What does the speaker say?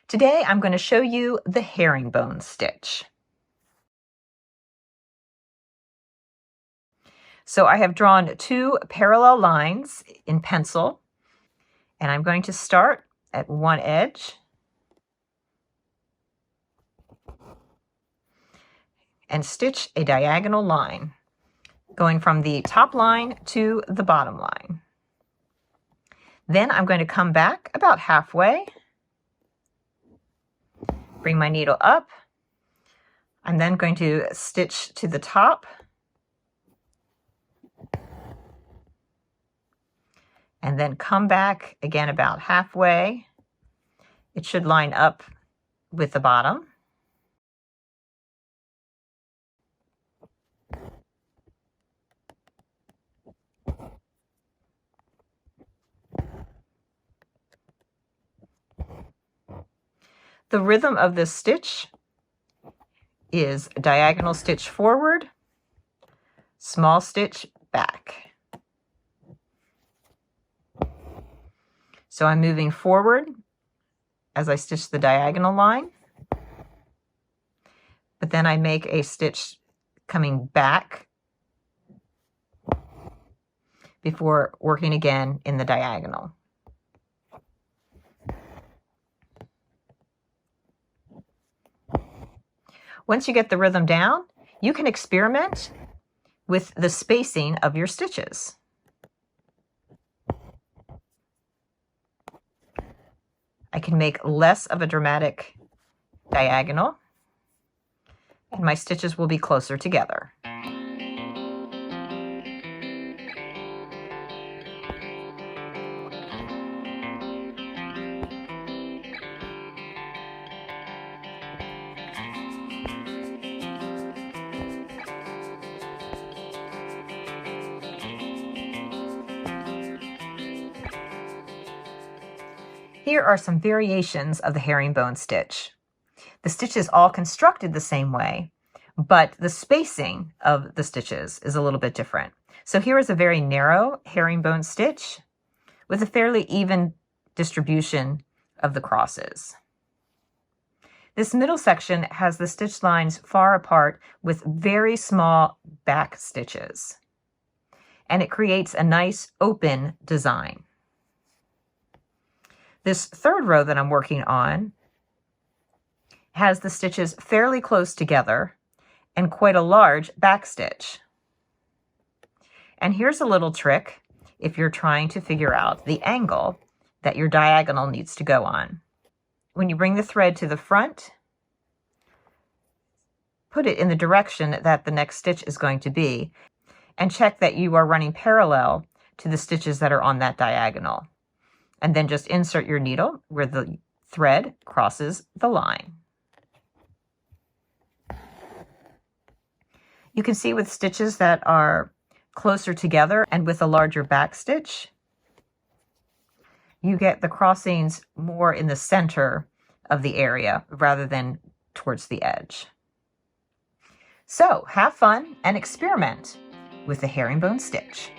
Today I'm going to show you the herringbone stitch. So I have drawn 2 parallel lines in pencil, and I'm going to start at one edge and stitch a diagonal line going from the top line to the bottom line. Then I'm going to come back about halfway, bring my needle up. I'm then going to stitch to the top and then come back again about halfway. It should line up with the bottom. The rhythm of this stitch is diagonal stitch forward, small stitch back. So I'm moving forward as I stitch the diagonal line, but then I make a stitch coming back before working again in the diagonal. Once you get the rhythm down, you can experiment with the spacing of your stitches. I can make less of a dramatic diagonal, and my stitches will be closer together. Here are some variations of the herringbone stitch. The stitch is all constructed the same way, but the spacing of the stitches is a little bit different. So here is a very narrow herringbone stitch with a fairly even distribution of the crosses. This middle section has the stitch lines far apart with very small back stitches, and it creates a nice open design. This third row that I'm working on has the stitches fairly close together and quite a large back stitch. And here's a little trick if you're trying to figure out the angle that your diagonal needs to go on. When you bring the thread to the front, put it in the direction that the next stitch is going to be, and check that you are running parallel to the stitches that are on that diagonal. And then just insert your needle where the thread crosses the line. You can see with stitches that are closer together and with a larger back stitch, you get the crossings more in the center of the area rather than towards the edge. So have fun and experiment with the herringbone stitch.